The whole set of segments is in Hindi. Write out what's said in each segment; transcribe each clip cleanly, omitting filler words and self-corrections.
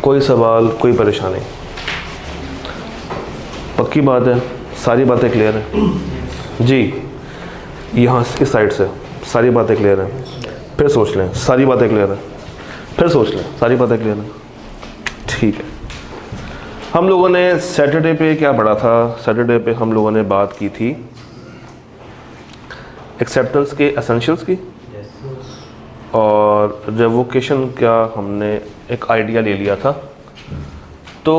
कोई सवाल, कोई परेशानी? पक्की बात है, सारी बातें क्लियर हैं जी? यहाँ इस साइड से सारी बातें क्लियर हैं? फिर सोच लें, सारी बातें क्लियर हैं? फिर सोच लें, सारी बातें क्लियर हैं? ठीक है। हम लोगों ने सैटरडे पे क्या पढ़ा था? सैटरडे पे हम लोगों ने बात की थी एक्सेप्टेंस के एसेंशियल्स की, और रेवोकेशन का हमने एक आइडिया ले लिया था। तो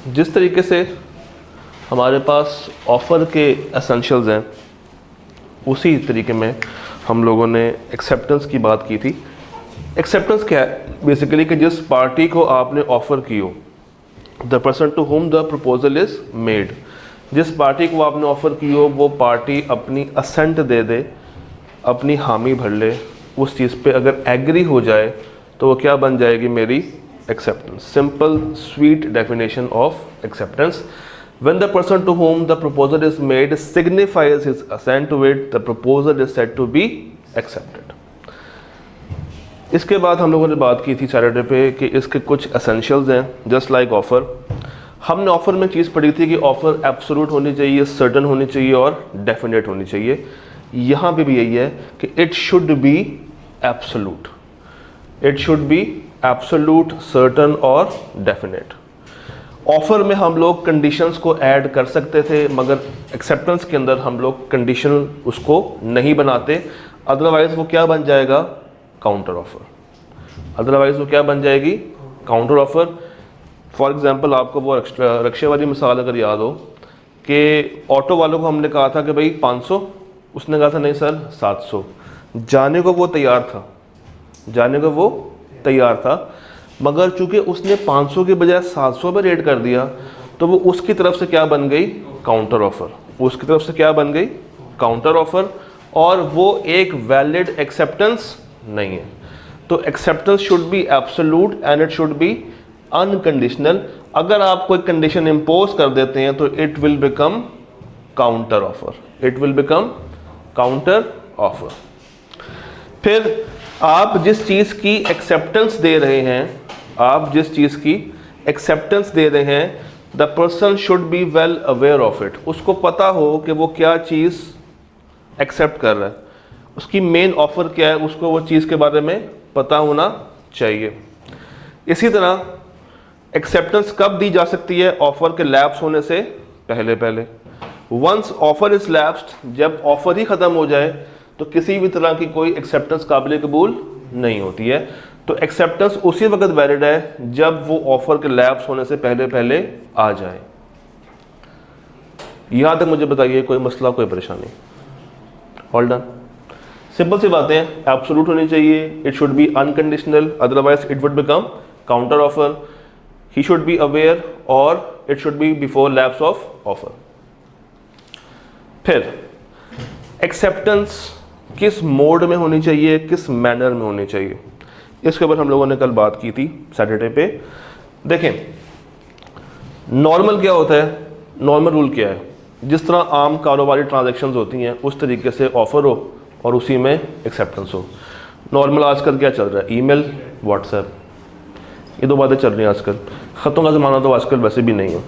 जिस तरीके से हमारे पास ऑफ़र के एसेंशियल्स हैं, उसी तरीके में हम लोगों ने एक्सेप्टेंस की बात की थी। एक्सेप्टेंस क्या है? बेसिकली कि जिस पार्टी को आपने ऑफ़र की हो, the person to whom the proposal is made, जिस पार्टी को आपने ऑफ़र की हो वो पार्टी अपनी असेंट दे दे, अपनी हामी भर ले, उस चीज़ पे अगर एग्री हो जाए तो वो क्या बन जाएगी? मेरी acceptance. Simple sweet definition of acceptance. When the person to whom the proposal is made signifies his assent to it, the proposal is said to be accepted. इसके बाद हम लोगों ने बात की थी सैटरडे पे कि इसके कुछ एसेंशियल्स हैं, जस्ट लाइक ऑफ़र। हमने ऑफ़र में चीज़ पढ़ी थी कि ऑफ़र एब्सोल्यूट होनी चाहिए, सर्टन होनी चाहिए और डेफिनेट होनी चाहिए। यहाँ पे भी यही है कि it should B absolute, it should B absolute, certain और डेफिनेट। ऑफ़र में हम लोग कंडीशंस को ऐड कर सकते थे, मगर एक्सेप्टेंस के अंदर हम लोग कंडीशन उसको नहीं बनाते, अदरवाइज़ वो क्या बन जाएगा? Counter offer. अदरवाइज़ वो क्या बन जाएगी? Counter offer. फॉर एग्जांपल आपको वो रक्शे वाली मिसाल अगर याद हो कि ऑटो वालों को हमने कहा था कि भाई 500, उसने कहा था नहीं सर 700। जाने को वो तैयार था, जाने को वो तैयार था, मगर चूंकि उसने 500 के बजाय 700 पर रेट कर दिया तो वो उसकी तरफ से क्या बन गई? Counter offer. उसकी तरफ से क्या बन गई? Counter offer. और वो एक वैलिड एक्सेप्टेंस नहीं है। तो acceptance should be absolute and it should be unconditional. अगर आप कोई कंडीशन इम्पोज कर देते हैं तो it will become counter offer, it will become counter offer. फिर आप जिस चीज़ की एक्सेप्टेंस दे रहे हैं, आप जिस चीज़ की एक्सेप्टेंस दे रहे हैं, the person should be well aware of it. उसको पता हो कि वो क्या चीज़ एक्सेप्ट कर रहा है, उसकी मेन ऑफ़र क्या है, उसको वो चीज़ के बारे में पता होना चाहिए। इसी तरह एक्सेप्टेंस कब दी जा सकती है? ऑफ़र के लैप्स होने से पहले पहले। वंस ऑफ़र इज़ लैप्स्ड, जब ऑफ़र ही ख़त्म हो जाए तो किसी भी तरह की कोई एक्सेप्टेंस काबिल कबूल नहीं होती है। तो एक्सेप्टेंस उसी वक्त वैलिड है जब वो ऑफ़र के लैप्स होने से पहले पहले आ जाए। यहाँ तक मुझे बताइए कोई मसला, कोई परेशानी? All done. सिंपल सी बातें हैं। एब्सोल्यूट होनी चाहिए, it should be unconditional, otherwise it would become counter offer, he should be aware और it should be before lapse of offer. फिर एक्सेप्टेंस किस मोड में होनी चाहिए, किस मैनर में होनी चाहिए, इसके ऊपर हम लोगों ने कल बात की थी सैटरडे पे। देखें नॉर्मल क्या होता है, नॉर्मल रूल क्या है? जिस तरह आम कारोबारी ट्रांजैक्शंस होती हैं उस तरीके से ऑफ़र हो और उसी में एक्सेप्टेंस हो। नॉर्मल आजकल क्या चल रहा है? ईमेल, व्हाट्सएप, ये दो बातें चल रही हैं आजकल। ख़तों का ज़माना तो आजकल वैसे भी नहीं है।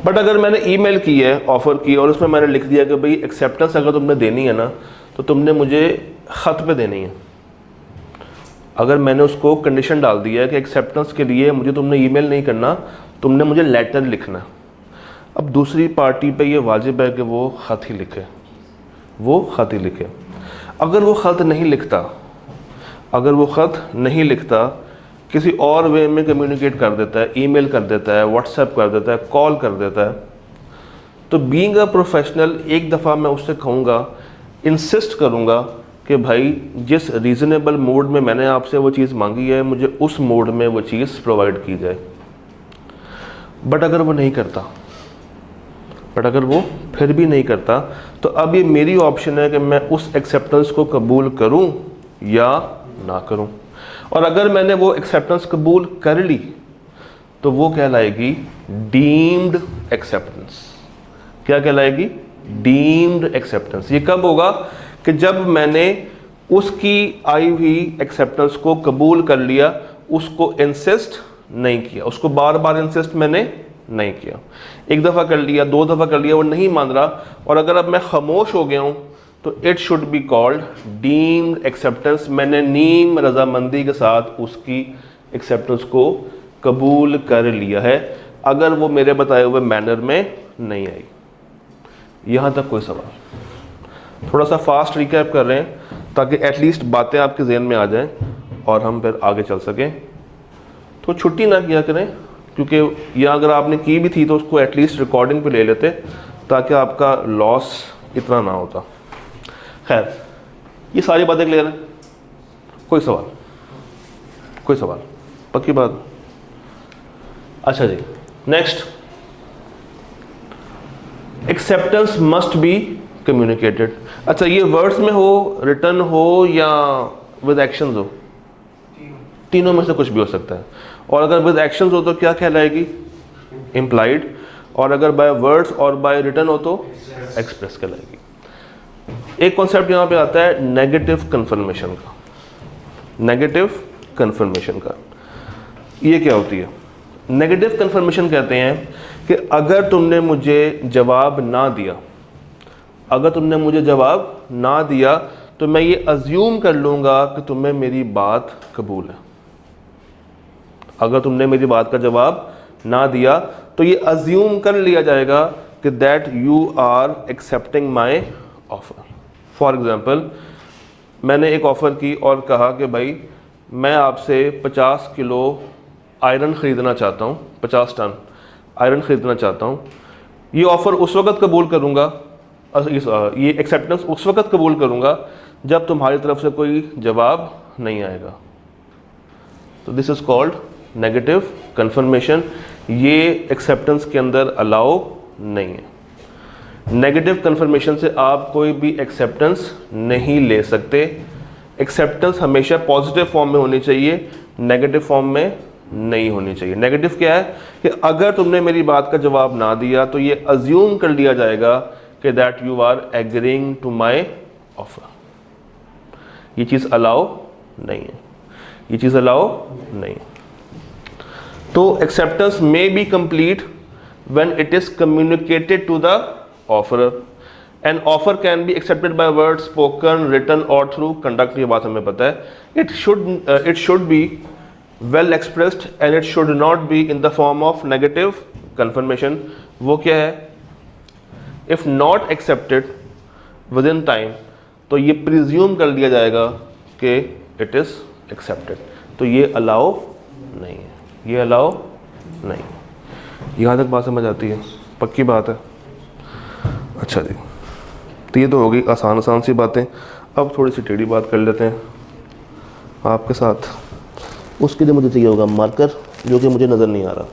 बट अगर मैंने ईमेल की है, ऑफ़र की, और उसमें मैंने लिख दिया कि भाई एक्सेप्टेंस अगर तुमने देनी है ना तो तुमने मुझे ख़त पे देनी है। अगर मैंने उसको कंडीशन डाल दिया है कि एक्सेप्टेंस के लिए मुझे तुमने ईमेल नहीं करना, तुमने मुझे लेटर लिखना। अब दूसरी पार्टी पे ये वाजिब है कि वो ख़त ही लिखे, वो ख़त ही लिखे। अगर वो ख़त नहीं लिखता, अगर वो ख़त नहीं लिखता, किसी और वे में कम्युनिकेट कर देता है, ईमेल कर देता है, व्हाट्सएप कर देता है, कॉल कर देता है, तो बीइंग अ प्रोफेशनल एक दफ़ा मैं उससे कहूँगा, इंसिस्ट करूँगा कि भाई जिस रीज़नेबल मोड में मैंने आपसे वो चीज़ मांगी है, मुझे उस मोड में वो चीज़ प्रोवाइड की जाए। बट अगर वो नहीं करता, बट अगर वो फिर भी नहीं करता, तो अब ये मेरी ऑप्शन है कि मैं उस एक्सेप्टेंस को कबूल करूं या ना करूं। और अगर मैंने वो एक्सेप्टेंस कबूल कर ली तो वो कहलाएगी डीम्ड एक्सेप्टेंस। क्या कहलाएगी? Deemed acceptance. ये कब होगा? कि जब मैंने उसकी आई हुई एक्सेप्टेंस को कबूल कर लिया, उसको इंसिस्ट नहीं किया, उसको बार बार इंसिस्ट मैंने नहीं किया। एक दफ़ा कर लिया, 2 दफ़ा कर लिया, वो नहीं मान रहा, और अगर अब मैं खामोश हो गया हूँ तो it should be called deemed acceptance. मैंने नीम रजामंदी के साथ उसकी एक्सेप्टेंस को कबूल कर लिया है, अगर वो मेरे बताए हुए मैनर में नहीं आई। यहाँ तक कोई सवाल? थोड़ा सा फास्ट रिकैप कर रहे हैं ताकि एटलीस्ट बातें आपके जहन में आ जाएं और हम फिर आगे चल सकें। तो छुट्टी ना किया करें, क्योंकि या अगर आपने की भी थी तो उसको एटलीस्ट रिकॉर्डिंग पे ले लेते ताकि आपका लॉस इतना ना होता। खैर, ये सारी बातें क्लियर हैं? कोई सवाल? कोई सवाल? पक्की बात? अच्छा जी, next, acceptance must be communicated. अच्छा, ये वर्ड्स में हो, रिटर्न हो या विद एक्शंस हो? तीनों में से कुछ भी हो सकता है। और अगर विद एक्शंस हो तो क्या कहलाएगी? इम्प्लाइड। और अगर बाय वर्ड्स और बाय रिटर्न हो तो एक्सप्रेस कहलाएगी। एक कॉन्सेप्ट यहाँ पे आता है नेगेटिव कन्फर्मेशन का। नेगेटिव कन्फर्मेशन का ये क्या होती है? नेगेटिव कन्फर्मेशन कहते हैं कि अगर तुमने मुझे जवाब ना दिया, अगर तुमने मुझे जवाब ना दिया तो मैं ये अज्यूम कर लूँगा कि तुम्हें मेरी बात कबूल है। अगर तुमने मेरी बात का जवाब ना दिया तो ये अज्यूम कर लिया जाएगा कि that you are accepting my offer. For example, मैंने एक ऑफ़र की और कहा कि भाई मैं आपसे 50 किलो आयरन ख़रीदना चाहता हूँ, 50 टन आयरन ख़रीदना चाहता हूँ। ये ऑफ़र उस वक़्त कबूल करूँगा, ये एक्सेप्टेंस उस वक़्त कबूल करूँगा जब तुम्हारी तरफ से कोई जवाब नहीं आएगा। तो this is called negative confirmation. ये एक्सेप्टेंस के अंदर अलाउ नहीं है। नेगेटिव कन्फर्मेशन से आप कोई भी एक्सेप्टेंस नहीं ले सकते। एक्सेप्टेंस हमेशा पॉजिटिव फॉर्म में होनी चाहिए, नेगेटिव फॉर्म में नहीं होनी चाहिए। नेगेटिव क्या है कि अगर तुमने मेरी बात का जवाब ना दिया तो ये अज्यूम कर लिया जाएगा कि that you are agreeing to my offer. ये चीज़ अलाउ नहीं है, ये चीज़ अलाउ नहीं है। तो acceptance may be complete when it is communicated to the offeror. An offer can be accepted by word, spoken, written और थ्रू कंडक्ट। ये बात हमें पता है। It should be well expressed and it should not be in the form of negative confirmation. वो क्या है? If not accepted within time तो ये प्रिज्यूम कर लिया जाएगा कि इट इज एक्सेप्टेड। तो ये अलाउ नहीं है, ये अलाउ नहीं। यहाँ तक बात समझ आती है? पक्की बात है? अच्छा जी, तो ये तो हो गई आसान आसान सी बातें। अब थोड़ी सी टेढ़ी बात कर लेते हैं आपके साथ। उसके लिए मुझे चाहिए होगा मार्कर, जो कि मुझे नज़र नहीं आ रहा।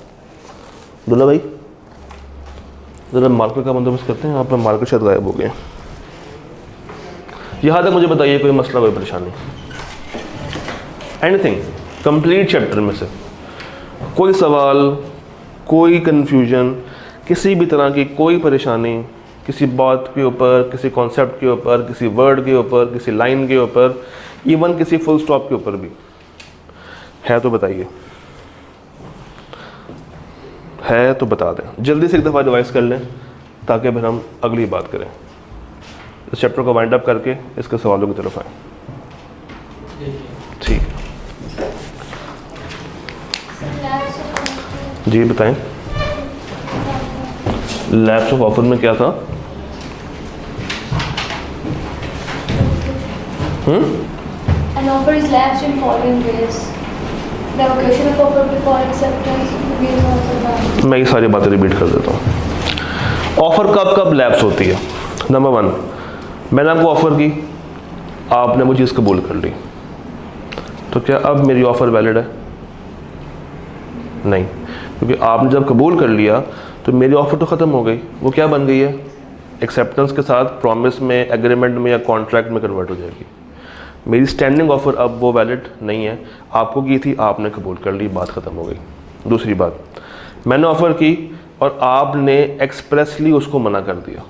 दुल्ला भाई ज़रा मार्कर का बंदोबस्त करते हैं। आप मार्कर शायद गायब हो गए। यहाँ तक मुझे बताइए कोई मसला, कोई परेशानी? एनीथिंग कंप्लीट चैप्टर में से कोई सवाल, कोई कन्फ्यूजन, किसी भी तरह की कोई परेशानी, किसी बात के ऊपर, किसी कॉन्सेप्ट के ऊपर, किसी वर्ड के ऊपर, किसी लाइन के ऊपर, इवन किसी फुल स्टॉप के ऊपर भी है तो बताइए। है तो बता दें, जल्दी से एक दफ़ा रिवाइज कर लें ताकि फिर हम अगली बात करें। इस चैप्टर को वाइंड अप करके इसके सवालों की तरफ आएँ। ठीक जी, बताएं। लैप्स ऑफ ऑफर में क्या था? An offer is lapsed in following ways: the occasion of offer before acceptance, the being of the ban. मैं ये सारी बातें रिपीट कर देता हूँ। ऑफ़र कब कब लैप्स होती है? नंबर 1, मैंने आपको ऑफ़र की, आपने वो चीज़ कबूल कर ली, तो क्या अब मेरी ऑफ़र वैलिड है? नहीं, क्योंकि आपने जब कबूल कर लिया तो मेरी ऑफ़र तो ख़त्म हो गई। वो क्या बन गई है? एक्सेप्टेंस के साथ प्रॉमिस में, एग्रीमेंट में या कॉन्ट्रैक्ट में कन्वर्ट हो जाएगी। मेरी स्टैंडिंग ऑफ़र अब वो वैलिड नहीं है। आपको की थी, आपने कबूल कर ली, बात ख़त्म हो गई। दूसरी बात, मैंने ऑफ़र की और आपने एक्सप्रेसली उसको मना कर दिया।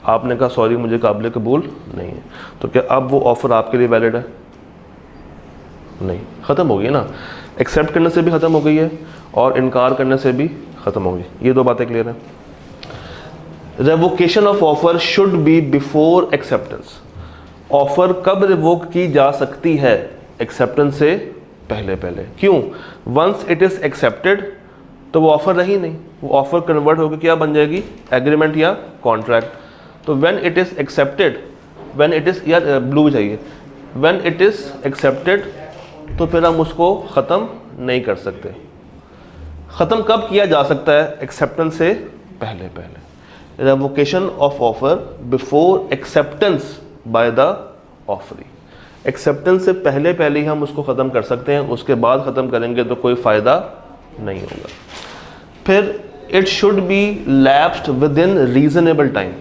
आपने कहा सॉरी मुझे काबिल कबूल नहीं है, तो क्या अब वो ऑफ़र आपके लिए वैलिड है? नहीं, ख़त्म हो गई ना। एक्सेप्ट करने से भी ख़त्म हो गई है और इनकार करने से भी ख़त्म हो गई। ये दो बातें क्लियर हैं। Revocation of offer should be before acceptance. Offer कब रिवोक की जा सकती है? एक्सेप्टेंस से पहले पहले। क्यों? वंस इट इज़ एक्सेप्टेड तो वो ऑफ़र रही नहीं, वो ऑफ़र कन्वर्ट होकर क्या बन जाएगी? एग्रीमेंट या कॉन्ट्रैक्ट। तो when it is accepted, when it is, या ब्लू चाहिए, व्हेन इट इज़ एक्सेप्टेड तो फिर हम उसको ख़त्म नहीं कर सकते। ख़त्म कब किया जा सकता है? एक्सेप्टेंस से पहले पहले। Revocation of offer before acceptance by the offeree. Acceptance से पहले पहले ही हम उसको ख़त्म कर सकते हैं, उसके बाद ख़त्म करेंगे तो कोई फ़ायदा नहीं होगा। फिर it should B lapsed with in reasonable time,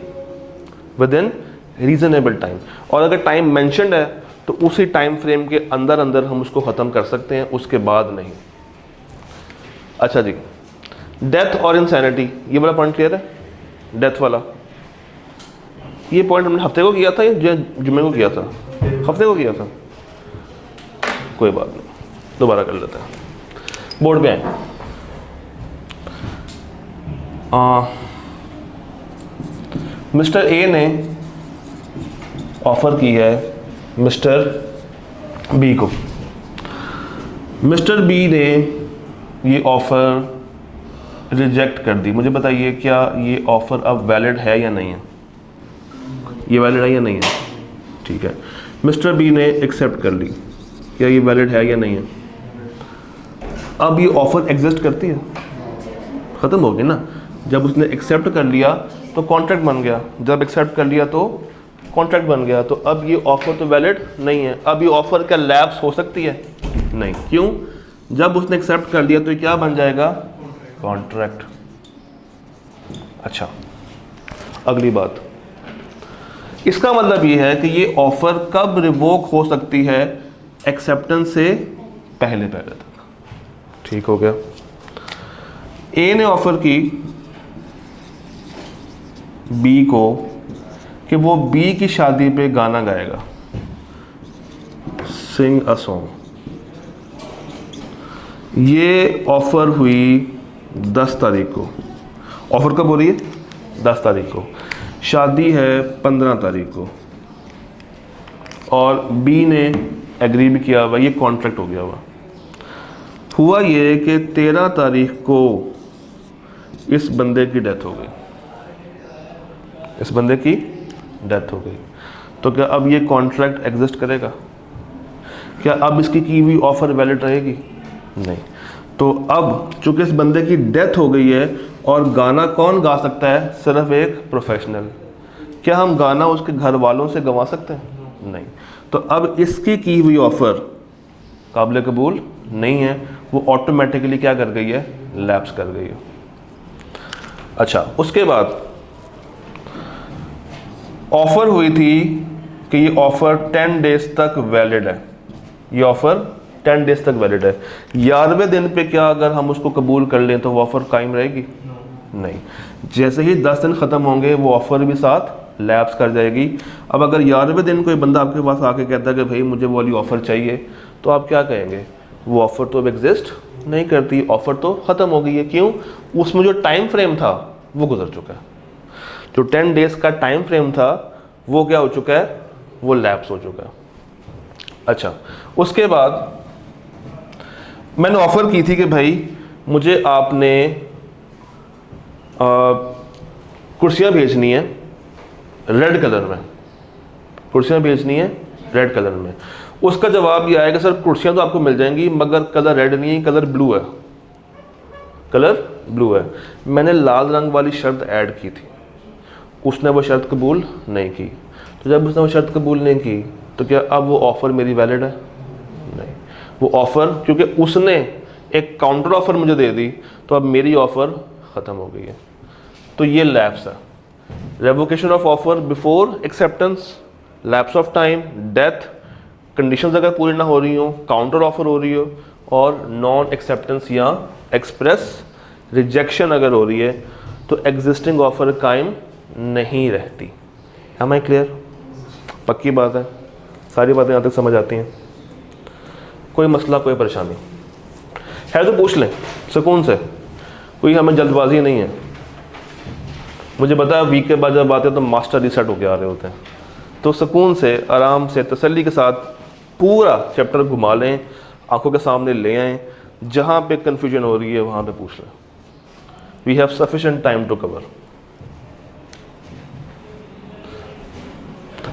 with in reasonable time. और अगर टाइम मेंशन्ड है तो उसी टाइम फ्रेम के अंदर अंदर हम उसको ख़त्म कर सकते हैं, उसके बाद नहीं। अच्छा जी, डेथ और इंसैनिटी, ये वाला पॉइंट क्लियर है? डेथ वाला ये पॉइंट हमने हफ्ते को किया था या जुम्मे को किया था? हफ्ते को किया था, कोई बात नहीं, दोबारा कर लेते हैं। बोर्ड पे आए। मिस्टर ए ने ऑफ़र की है मिस्टर बी को। मिस्टर बी ने ये ऑफ़र रिजेक्ट कर दी। मुझे बताइए क्या ये ऑफ़र अब वैलिड है या नहीं है? ये वैलिड है या नहीं है? ठीक है, मिस्टर बी ने एक्सेप्ट कर ली, क्या ये वैलिड है या नहीं है? अब ये ऑफ़र एग्जिस्ट करती है? ख़त्म हो गई ना। जब उसने एक्सेप्ट कर लिया तो कॉन्ट्रैक्ट बन गया, जब एक्सेप्ट कर लिया तो कॉन्ट्रैक्ट बन गया। तो अब ये ऑफ़र तो वैलिड नहीं है। अब ये ऑफ़र क्या लैप्स हो सकती है? नहीं। क्यों? जब उसने एक्सेप्ट कर लिया तो ये क्या बन जाएगा? कॉन्ट्रैक्ट। अच्छा, अगली बात, इसका मतलब ये है कि ये ऑफ़र कब रिवोक हो सकती है? एक्सेप्टेंस से पहले पहले तक। ठीक हो गया। ए ने ऑफ़र की बी को कि वो बी की शादी पे गाना गाएगा, सिंग अ सॉन्ग। ये ऑफ़र हुई 10 तारीख को। ऑफ़र कब हो रही है? 10 तारीख को। शादी है 15 तारीख को और बी ने एग्री भी किया हुआ, ये कॉन्ट्रैक्ट हो गया हुआ। हुआ ये कि 13 तारीख को इस बंदे की डेथ हो गई, इस बंदे की डेथ हो गई। तो क्या अब ये कॉन्ट्रैक्ट एग्जिस्ट करेगा? क्या अब इसकी की हुई ऑफ़र वैलिड रहेगी? नहीं। तो अब चूँकि इस बंदे की डेथ हो गई है और गाना कौन गा सकता है? सिर्फ एक प्रोफेशनल। क्या हम गाना उसके घर वालों से गवा सकते हैं? नहीं। तो अब इसकी की हुई ऑफ़र काबिल कबूल नहीं है, वो ऑटोमेटिकली क्या कर गई है? लैप्स कर गई है। अच्छा, उसके बाद ऑफ़र हुई थी कि ये ऑफ़र 10 डेज़ तक वैलिड है, ये ऑफ़र 10 डेज़ तक वैलिड है। 11वें दिन पे क्या अगर हम उसको कबूल कर लें तो वो ऑफ़र कायम रहेगी? नहीं। जैसे ही 10 दिन ख़त्म होंगे वो ऑफ़र भी साथ लैप्स कर जाएगी। अब अगर 11वें दिन कोई बंदा आपके पास आके कहता है कि भाई मुझे वो वाली ऑफ़र चाहिए, तो आप क्या कहेंगे? वो ऑफ़र तो अब एग्जिस्ट नहीं करती, ऑफ़र तो ख़त्म हो गई है। क्यों? उसमें जो टाइम फ्रेम था वो गुजर चुका है। जो 10 डेज़ का टाइम फ्रेम था वो क्या हो चुका है? वो लैप्स हो चुका है। अच्छा, उसके बाद मैंने ऑफ़र की थी कि भाई मुझे आपने कुर्सियाँ भेजनी है रेड कलर में, कुर्सियाँ भेजनी है रेड कलर में। उसका जवाब ये आएगा, सर कुर्सियाँ तो आपको मिल जाएंगी मगर कलर रेड नहीं है, कलर ब्लू है, कलर ब्लू है। मैंने लाल रंग वाली शर्त ऐड की थी, उसने वो शर्त कबूल नहीं की। तो जब उसने वो शर्त कबूल नहीं की तो क्या अब वो ऑफ़र मेरी वैलिड है? नहीं। वो ऑफ़र, क्योंकि उसने एक काउंटर ऑफ़र मुझे दे दी तो अब मेरी ऑफ़र ख़त्म हो गई है। तो ये लैप्स है। Revocation of offer before acceptance, lapse of time, death, conditions अगर पूरी ना हो रही हो, काउंटर ऑफ़र हो रही हो, और नॉन एक्सेप्टेंस या एक्सप्रेस रिजेक्शन अगर हो रही है तो एग्जिस्टिंग ऑफ़र कायम नहीं रहती। Am I clear? पक्की बात है? सारी बातें यहाँ तक समझ आती हैं? कोई मसला, कोई परेशानी? है तो पूछ लें सुकून से, कोई हमें जल्दबाजी नहीं है। मुझे पता है वीक के बाद जब आते हैं तो मास्टर रीसेट होके आ रहे होते हैं, तो सुकून से आराम से तसल्ली के साथ पूरा चैप्टर घुमा लें, आंखों के सामने ले आएँ, जहाँ पे कन्फ्यूजन हो रही है वहाँ पे पूछ लें। We have sufficient time to cover.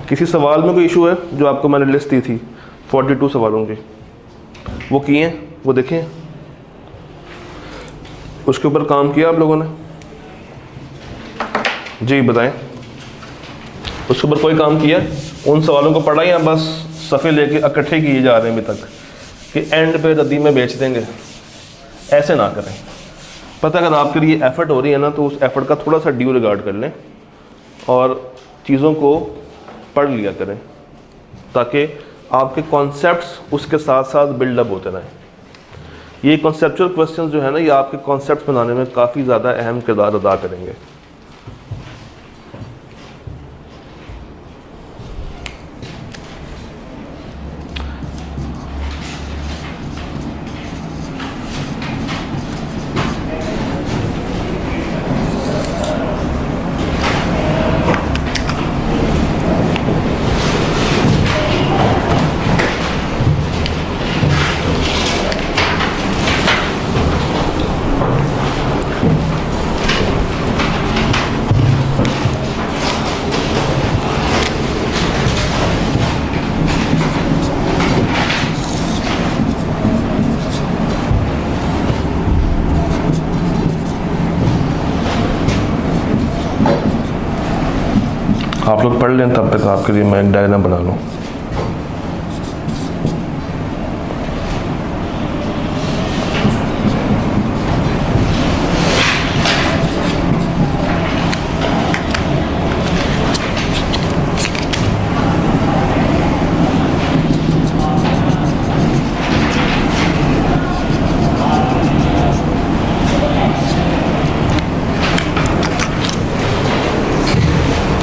किसी सवाल में कोई इशू है? जो आपको मैंने लिस्ट दी थी 42 सवालों की, वो किए हैं, वो देखें, उसके ऊपर काम किया आप लोगों ने? जी बताएं, उसके ऊपर कोई काम किया? उन सवालों को पढ़ा या बस सफ़े लेके इकट्ठे किए जा रहे हैं अभी तक कि एंड पे रद्दी में बेच देंगे? ऐसे ना करें। पता अगर आपके लिए एफ़र्ट हो रही है ना, तो उस एफ़र्ट का थोड़ा सा ड्यू रिगार्ड कर लें और चीज़ों को पढ़ लिया करें, ताकि आपके कॉन्सेप्ट्स उसके साथ साथ बिल्डअप होते रहें। ये कॉन्सेप्चुअल क्वेश्चंस जो है ना, ये आपके कॉन्सेप्ट्स बनाने में काफ़ी ज़्यादा अहम किरदार अदा करेंगे। आप लोग पढ़ लें, तब तक आपके लिए मैं एक डायग्राम बना लूँ।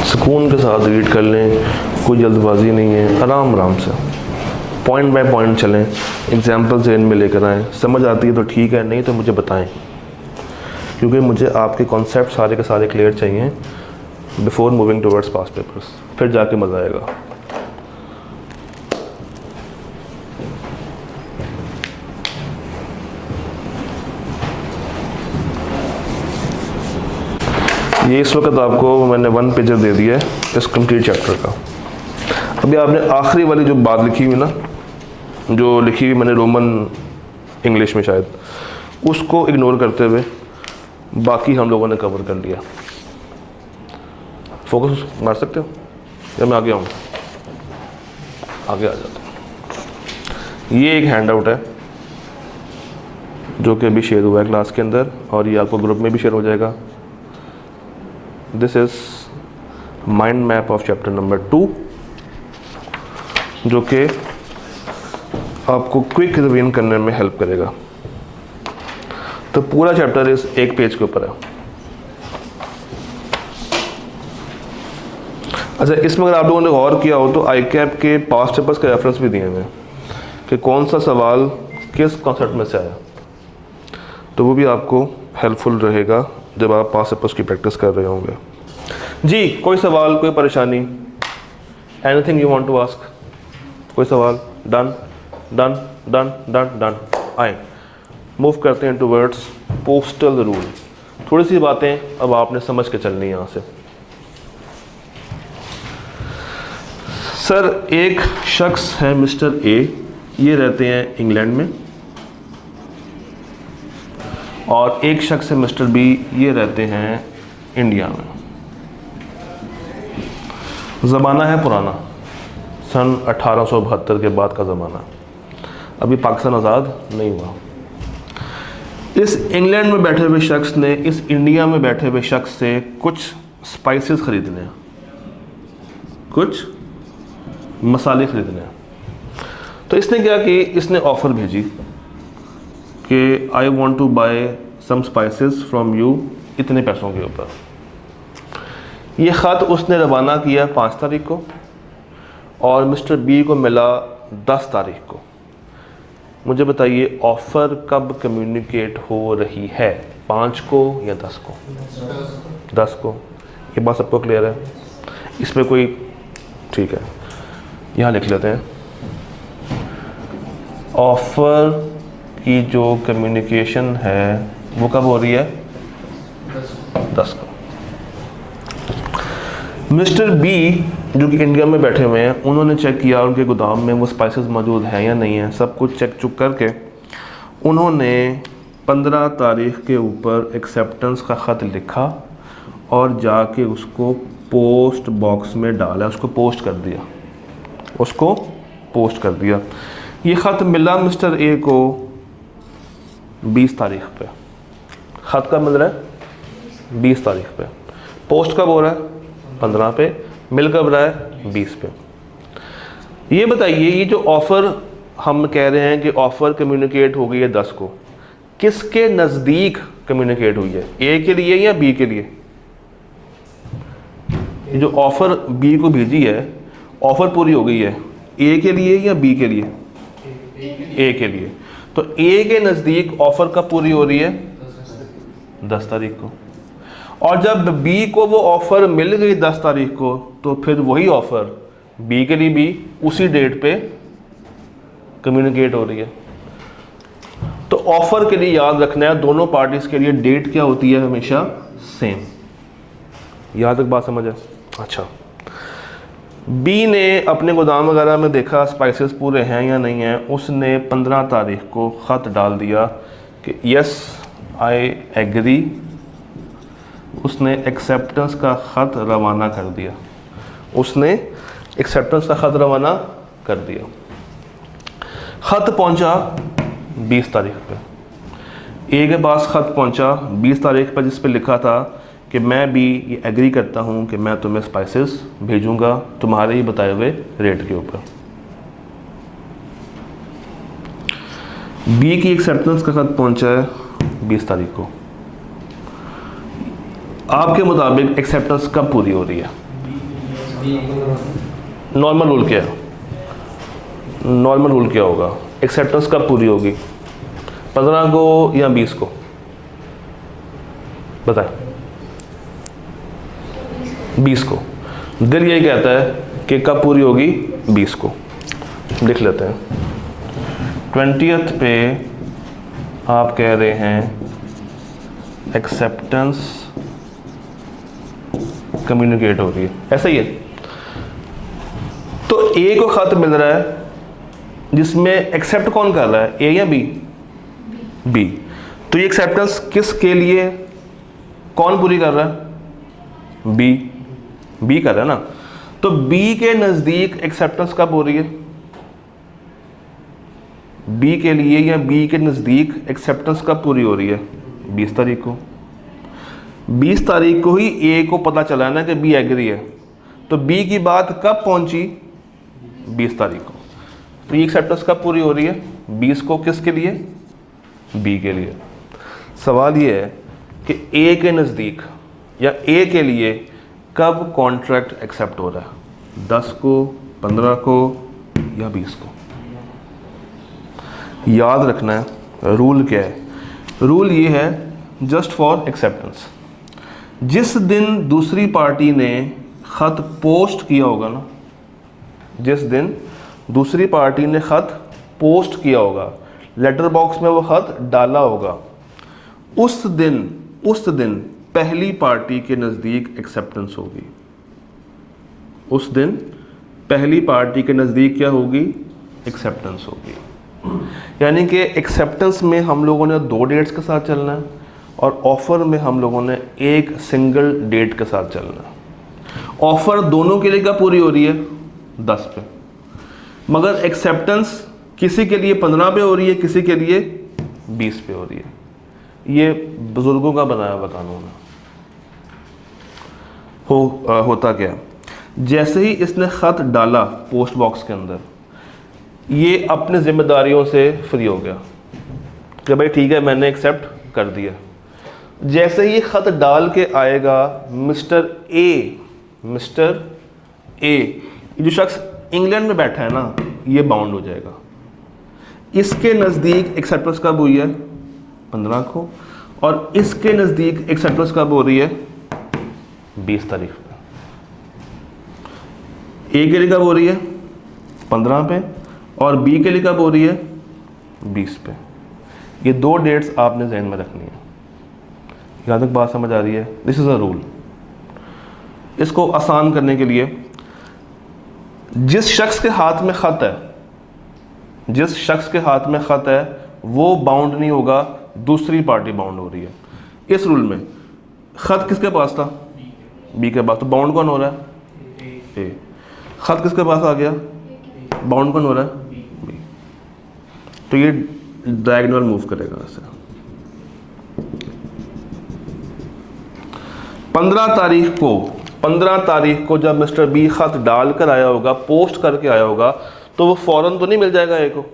सुकून के साथ रीड कर लें, कोई जल्दबाजी नहीं है, आराम आराम से पॉइंट बाय पॉइंट चलें, एग्जाम्पल से इनमें लेकर आएँ। समझ आती है तो ठीक है, नहीं तो मुझे बताएं, क्योंकि मुझे आपके कॉन्सेप्ट सारे के सारे क्लियर चाहिए before moving towards past papers, फिर जाके मज़ा आएगा। ये इस वक्त आपको मैंने 1 पेजर दे दिया है इस कंप्लीट चैप्टर का। अभी आपने आखिरी वाली जो बात लिखी हुई ना, जो लिखी हुई मैंने रोमन इंग्लिश में शायद, उसको इग्नोर करते हुए बाकी हम लोगों ने कवर कर लिया। फोकस मार सकते हो या मैं आगे आऊँ? आगे आ जाता हूँ। ये एक हैंड आउट है जो कि अभी शेयर हुआ है क्लास के अंदर, और ये आपको ग्रुप में भी शेयर हो जाएगा। This is mind map of chapter number 2, जो कि आपको क्विक रिवीजन करने में हेल्प करेगा। तो पूरा चैप्टर इस एक पेज के ऊपर है। अच्छा, इसमें अगर आप लोगों ने गौर किया हो तो ICAP के पास्ट पेपर्स के रेफरेंस भी दिए हुए हैं कि कौन सा सवाल किस कॉन्सेप्ट में से आया, तो वो भी आपको हेल्पफुल रहेगा जब आप पास्ट पेपर्स की प्रैक्टिस कर रहे होंगे। जी, कोई सवाल, कोई परेशानी, anything you want to ask? कोई सवाल? Done done done done done. आए मूव करते हैं टुवर्ड्स पोस्टल रूल। थोड़ी सी बातें अब आपने समझ के चलनी है यहाँ से। सर, एक शख्स है मिस्टर ए, ये रहते हैं इंग्लैंड में, और एक शख्स है मिस्टर बी, ये रहते हैं इंडिया में। ज़माना है पुराना, सन 1872 के बाद का ज़माना, अभी पाकिस्तान आज़ाद नहीं हुआ। इस इंग्लैंड में बैठे हुए शख्स ने इस इंडिया में बैठे हुए शख्स से कुछ स्पाइसेस ख़रीदने हैं, कुछ मसाले ख़रीदने हैं। तो इसने क्या कि इसने ऑफ़र भेजी कि I want to buy some spices from you, इतने पैसों के ऊपर। ये ख़त उसने रवाना किया 5 तारीख को और मिस्टर बी को मिला 10 तारीख को। मुझे बताइए ऑफ़र कब कम्युनिकेट हो रही है, 5 को या 10 को? 10 को। ये बात सबको क्लियर है? इसमें कोई, ठीक है, यहाँ लिख लेते हैं। ऑफ़र की जो कम्युनिकेशन है वो कब हो रही है? 10 को। मिस्टर बी जो कि इंडिया में बैठे हुए हैं, उन्होंने चेक किया उनके गोदाम में वो स्पाइसेस मौजूद हैं या नहीं हैं, सब कुछ चेक चुक करके उन्होंने 15 तारीख के ऊपर एक्सेप्टेंस का ख़त लिखा और जाके उसको पोस्ट बॉक्स में डाला, उसको पोस्ट कर दिया, उसको पोस्ट कर दिया। ये ख़त मिला मिस्टर ए को 20 तारीख पे। ख़त कब मिल रहा है? 20 तारीख पे। पोस्ट कब हो रहा है? 15 पे। मिल कब रहा है? 20 पे। ये बताइए, ये जो ऑफ़र हम कह रहे हैं कि ऑफ़र कम्युनिकेट हो गई है 10 को, किसके नज़दीक कम्युनिकेट हुई है? ए के लिए या बी के लिए? ये जो ऑफ़र बी को भेजी है, ऑफ़र पूरी हो गई है ए के लिए या बी के लिए? ए के लिए। तो ए के नज़दीक ऑफ़र कब पूरी हो रही है? 10 तारीख को। और जब बी को वो ऑफ़र मिल गई 10 तारीख को, तो फिर वही ऑफ़र बी के लिए भी उसी डेट पे कम्युनिकेट हो रही है। तो ऑफ़र के लिए याद रखना है, दोनों पार्टीज़ के लिए डेट क्या होती है? हमेशा सेम। यहाँ तक बात समझ है? अच्छा, बी ने अपने गोदाम वगैरह में देखा स्पाइसेस पूरे हैं या नहीं हैं, उसने 15 तारीख को ख़त डाल दिया कि यस आई एग्री। उसने एक्सेप्टेंस का ख़त रवाना कर दिया, उसने एक्सेप्टेंस का ख़त रवाना कर दिया। ख़त पहुंचा 20 तारीख पे। ए के पास ख़त पहुंचा 20 तारीख पर, जिस पे लिखा था कि मैं भी ये एग्री करता हूँ कि मैं तुम्हें स्पाइसेस भेजूँगा तुम्हारे ही बताए हुए रेट के ऊपर। बी की एक्सेप्टेंस का ख़त पहुँचा है 20 तारीख को। आपके मुताबिक एक्सेप्टेंस कब पूरी हो रही है? नॉर्मल रूल क्या है? नॉर्मल रूल क्या होगा? एक्सेप्टेंस कब पूरी होगी, 15 को या 20 को? बताएं। 20 को। दिल यही कहता है कि कब पूरी होगी? 20 को। लिख लेते हैं। 20th पे आप कह रहे हैं एक्सेप्टेंस कम्युनिकेट हो रही है, ऐसा ही है। तो ए को ख़त मिल रहा है जिसमें एक्सेप्ट कौन कर रहा है, ए या बी? बी। तो ये एक्सेप्टेंस किसके लिए कौन पूरी कर रहा है? बी। बी कर रहा है ना। तो बी के नज़दीक एक्सेप्टेंस कब हो रही है? बी के लिए या बी के नज़दीक एक्सेप्टेंस कब पूरी हो रही है? 20 तारीख को। 20 तारीख को ही ए को पता चला ना कि बी एग्री है, तो बी की बात कब पहुंची? 20 तारीख को। तो ये एक्सेप्टेंस कब पूरी हो रही है? 20 को। किसके लिए? बी के लिए। सवाल ये है कि ए के नज़दीक या ए के लिए कब कॉन्ट्रैक्ट एक्सेप्ट हो रहा है, 10 को, 15 को या 20 को? याद रखना है रूल क्या है। रूल ये है जस्ट फॉर एक्सेप्टेंस, जिस दिन दूसरी पार्टी ने ख़त पोस्ट किया होगा ना, जिस दिन दूसरी पार्टी ने ख़त पोस्ट किया होगा, लेटर बॉक्स में वो ख़त डाला होगा, उस दिन पहली पार्टी के नज़दीक एक्सेप्टेंस होगी। उस दिन पहली पार्टी के नज़दीक क्या होगी? एक्सेप्टेंस होगी। यानी कि एक्सेप्टेंस में हम लोगों ने 2 डेट्स के साथ चलना है और ऑफ़र में हम लोगों ने एक सिंगल डेट के साथ चलना है। ऑफ़र दोनों के लिए क्या पूरी हो रही है? 10 पे। मगर एक्सेप्टेंस किसी के लिए 15 पे हो रही है, किसी के लिए 20 पे हो रही है। ये बुज़ुर्गों का बनाया हुआ कानून है। होता क्या, जैसे ही इसने ख़त डाला पोस्ट बॉक्स के अंदर, ये अपने ज़िम्मेदारियों से फ्री हो गया कि भाई ठीक है मैंने एक्सेप्ट कर दिया। जैसे ही ख़त डाल के आएगा मिस्टर ए, ये जो शख्स इंग्लैंड में बैठा है ना, ये बाउंड हो जाएगा। इसके नज़दीक एक्सेप्टेंस कब हुई है? 15 को। और इसके नज़दीक एक्सेप्टेंस कब हो रही है? 20 तारीख पे। ए के लिए कब हो रही है? 15 पे। और बी के लिए कब हो रही है? 20 पे। ये दो डेट्स आपने जहन में रखनी है। यहाँ तक बात समझ आ रही है? This is a rule. इसको आसान करने के लिए जिस शख्स के हाथ में ख़त है, जिस शख्स के हाथ में ख़त है वो बाउंड नहीं होगा, दूसरी पार्टी बाउंड हो रही है। इस रूल में ख़त किसके पास था? बी के पास। तो बाउंड कौन हो रहा है? ए। ख़त किसके पास आ गया? बाउंड कौन हो रहा है? बी। तो ये डायगोनल मूव करेगा ऐसे। 15 तारीख को जब मिस्टर बी ख़त डाल कर आया होगा, पोस्ट करके आया होगा, तो वो फ़ौरन तो नहीं मिल जाएगा ए को,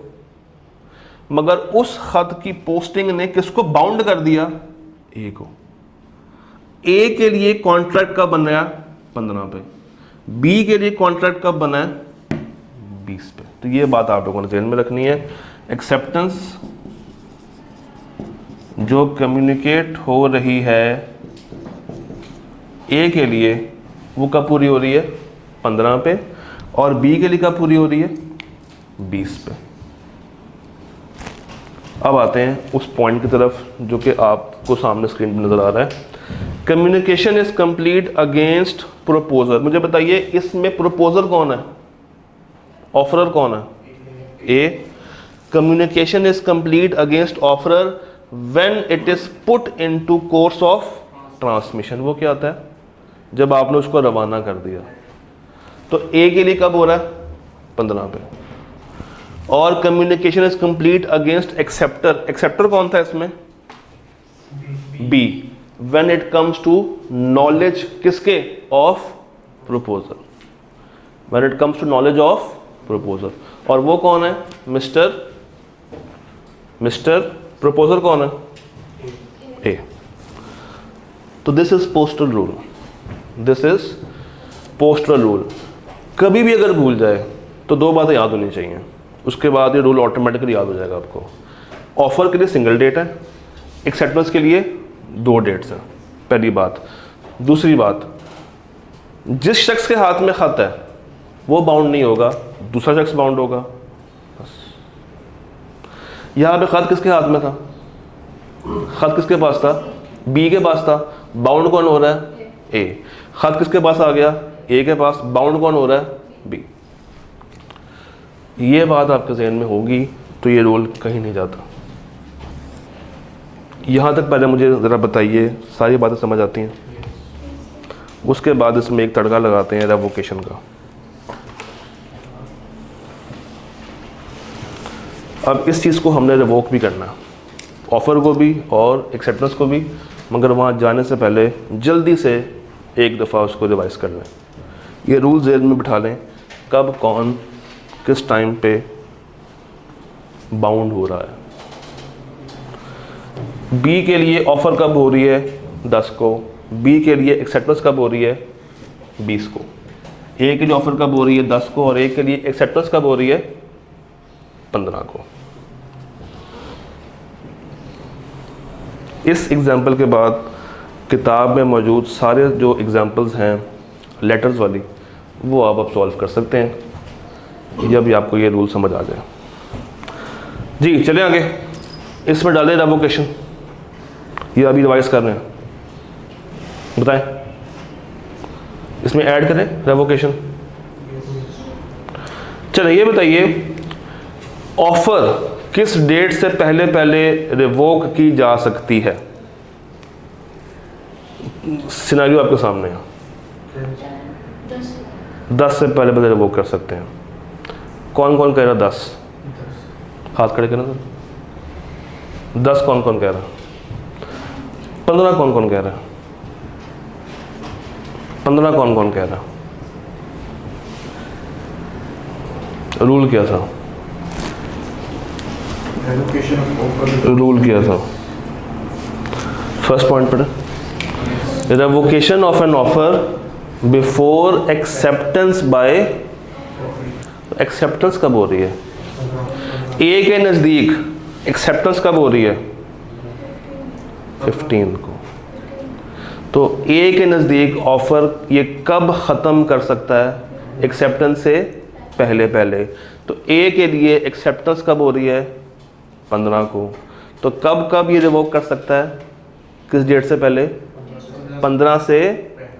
मगर उस ख़त की पोस्टिंग ने किसको बाउंड कर दिया? ए को। ए के लिए कॉन्ट्रैक्ट कब बनाया? 15 पे। बी के लिए कॉन्ट्रैक्ट कब बना है? 20 पे। तो ये बात आप लोगों ने ध्यान में रखनी है। एक्सेप्टेंस जो कम्युनिकेट हो रही है ए के लिए वो कब पूरी हो रही है? 15 पे। और बी के लिए कब पूरी हो रही है? 20 पे। अब आते हैं उस पॉइंट की तरफ जो कि आपको सामने स्क्रीन पर नज़र आ रहा है। Communication is complete against proposer. मुझे बताइए इसमें प्रोपोजर कौन है? ऑफरर कौन है? A. Communication is complete against offerer when it is put into course of transmission. वो क्या होता है? जब आपने उसको रवाना कर दिया। तो ए के लिए कब हो रहा है? 15 पे। और communication is complete against acceptor. Acceptor कौन था इसमें? B. When it comes to knowledge किसके? Of proposal. When it comes to knowledge of proposal. और वो कौन है? मिस्टर प्रपोजर कौन है? ए। तो this is postal rule. This is postal rule. कभी भी अगर भूल जाए तो दो बातें याद होनी चाहिए, उसके बाद ये रूल ऑटोमेटिकली याद हो जाएगा आपको। ऑफर के लिए सिंगल डेट है, एक्सेप्टेंस के लिए 2 डेट्स हैं, पहली बात। दूसरी बात, जिस शख्स के हाथ में ख़त है वो बाउंड नहीं होगा, दूसरा शख्स बाउंड होगा। बस यहाँ पे ख़त किसके हाथ में था? ख़त किसके पास था? बी के पास था। बाउंड कौन हो रहा है? ए। ख़त किसके पास आ गया? ए के पास। बाउंड कौन हो रहा है? बी। ये बात आपके जहन में होगी तो ये रूल कहीं नहीं जाता। यहाँ तक पहले मुझे ज़रा बताइए, सारी बातें समझ आती हैं? उसके बाद इसमें एक तड़का लगाते हैं रेवोकेशन का। अब इस चीज़ को हमने रिवोक भी करना, ऑफ़र को भी और एक्सेप्टेंस को भी, मगर वहाँ जाने से पहले जल्दी से एक दफ़ा उसको रिवाइज़ कर लें। ये रूल ज़हन में बिठा लें, कब कौन किस टाइम पे बाउंड हो रहा है। बी के लिए ऑफ़र कब हो रही है? 10 को। बी के लिए एक्सेप्टेंस कब हो रही है? 20 को। ए के लिए ऑफ़र कब हो रही है? 10 को। और ए के लिए एक्सेप्टेंस कब हो रही है? 15 को। इस एग्ज़ाम्पल के बाद किताब में मौजूद सारे जो एग्ज़ाम्पल्स हैं लेटर्स वाली, वो आप सॉल्व कर सकते हैं जब भी आपको ये रूल समझ आ जाए। जी चले आगे। इसमें डालें रेवोकेशन, ये अभी रिवाइज कर रहे हैं, बताएं इसमें ऐड करें रेवोकेशन। चलिए ये बताइए, ऑफ़र किस डेट से पहले पहले रिवोक की जा सकती है? सिनेरियो आपके सामने है। 10 से पहले पहले रिवोक कर सकते हैं। कौन कौन कह रहा 10? हाथ खड़े करना सर। 10 कौन कौन कह रहा? 15 कौन कौन कह रहा? 15 कौन कौन कह रहा? रूल क्या था? रूल किया था फर्स्ट पॉइंट पर, revocation of an offer before acceptance bye. Acceptance कब हो रही है? ए के नज़दीक एक्सेप्टेंस कब हो रही है? 15 को। तो ए के नज़दीक ऑफ़र ये कब ख़त्म कर सकता है? एक्सेप्टेंस से पहले पहले। तो ए के लिए एक्सेप्टेंस कब हो रही है? 15 को। तो कब कब ये रिवोक कर सकता है? किस डेट से पहले? 15 से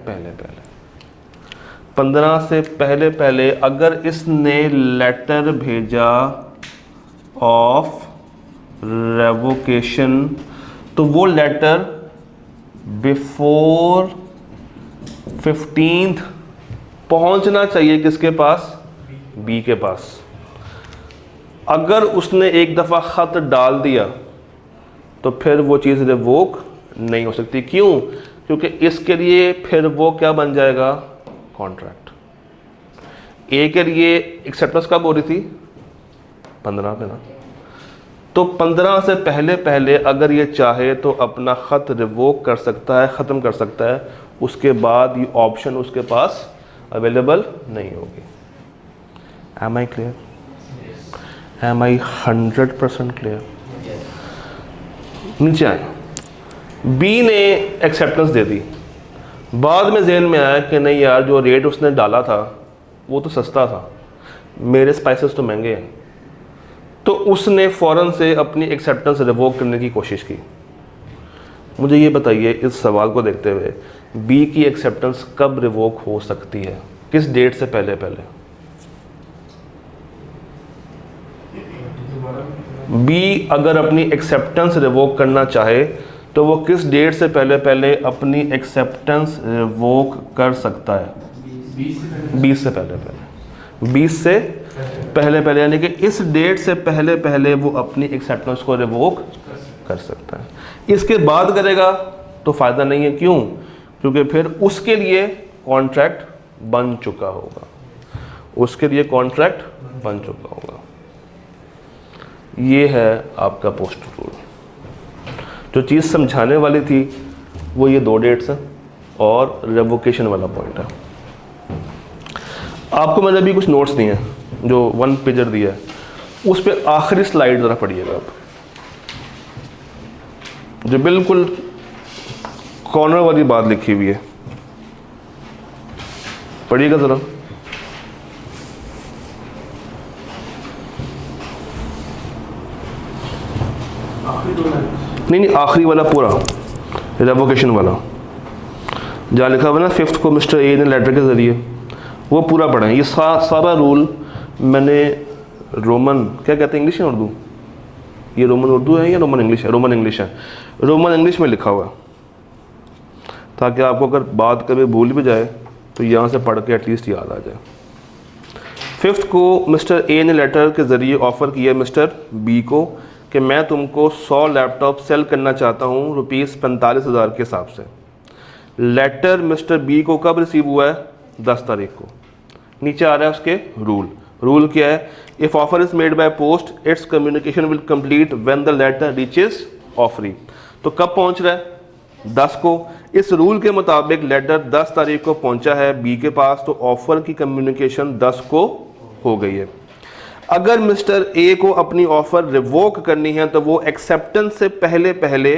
पहले पहले। 15 से पहले पहले अगर इसने लेटर भेजा ऑफ रेवोकेशन तो वो लेटर बिफोर 15th पहुंचना चाहिए किसके पास? बी के पास। अगर उसने एक दफ़ा ख़त डाल दिया तो फिर वो चीज़ रिवोक नहीं हो सकती। क्यों? क्योंकि इसके लिए फिर वो क्या बन जाएगा? कॉन्ट्रैक्ट। ए के लिए एक्सेप्टेंस कब हो रही थी? 15 पे ना। तो 15 से पहले पहले अगर ये चाहे तो अपना ख़त रिवोक कर सकता है, ख़त्म कर सकता है। उसके बाद ये ऑप्शन उसके पास अवेलेबल नहीं होगी। Am I clear? Am I 100% clear? नीचे आए, बी ने एक्सेप्टेंस दे दी। बाद में जहन में आया कि नहीं यार, जो रेट उसने डाला था वो तो सस्ता था, मेरे स्पाइसेस तो महंगे हैं। तो उसने फ़ौरन से अपनी एक्सेप्टेंस रिवोक करने की कोशिश की। मुझे ये बताइए, इस सवाल को देखते हुए बी की एक्सेप्टेंस कब रिवोक हो सकती है? किस डेट से पहले पहले? बी अगर अपनी एक्सेप्टेंस रिवोक करना चाहे तो वो किस डेट से पहले पहले अपनी एक्सेप्टेंस रिवोक कर सकता है? 20 से पहले पहले। 20 से पहले पहले, यानी कि इस डेट से पहले पहले वो अपनी एक्सेप्टेंस को रिवोक कर सकता है। इसके बाद करेगा तो फ़ायदा नहीं है। क्यों? क्योंकि फिर उसके लिए कॉन्ट्रैक्ट बन चुका होगा। उसके लिए कॉन्ट्रैक्ट बन चुका होगा। ये है आपका पोस्ट रूल। जो चीज़ समझाने वाली थी वो ये 2 डेट्स हैं और रेवोकेशन वाला पॉइंट है। आपको मैंने अभी कुछ नोट्स दिए हैं जो 1 पेजर दिया है, उस पर आखिरी स्लाइड ज़रा पढ़िएगा आप, जो बिल्कुल कॉर्नर वाली बात लिखी हुई है, पढ़िएगा ज़रा। नहीं, आखिरी वाला पूरा रेवोकेशन वाला जहाँ लिखा हुआ ना 5th को मिस्टर ए ने लेटर के ज़रिए, वो पूरा पढ़ें। ये सारा रूल मैंने रोमन, क्या कहते हैं इंग्लिश या उर्दू? ये रोमन उर्दू है या रोमन इंग्लिश है? रोमन इंग्लिश है। रोमन इंग्लिश में लिखा हुआ है, ताकि आपको अगर बात कभी भूल भी जाए तो यहाँ से पढ़ के एटलीस्ट याद आ जाए। 5th को मिस्टर ए ने लेटर के ज़रिए ऑफ़र किया मिस्टर बी को कि मैं तुमको 100 लैपटॉप सेल करना चाहता हूँ ₹45,000 के हिसाब से। लेटर मिस्टर बी को कब रिसीव हुआ है? 10 तारीख को। नीचे आ रहा है उसके रूल क्या है? If offer is made by post its communication will complete when the letter reaches offeree. तो कब पहुंच रहा है? 10 को। इस रूल के मुताबिक लेटर 10 तारीख को पहुंचा है बी के पास, तो ऑफर की कम्युनिकेशन 10 को हो गई है। अगर मिस्टर ए को अपनी ऑफर रिवोक करनी है तो वो एक्सेप्टेंस से पहले पहले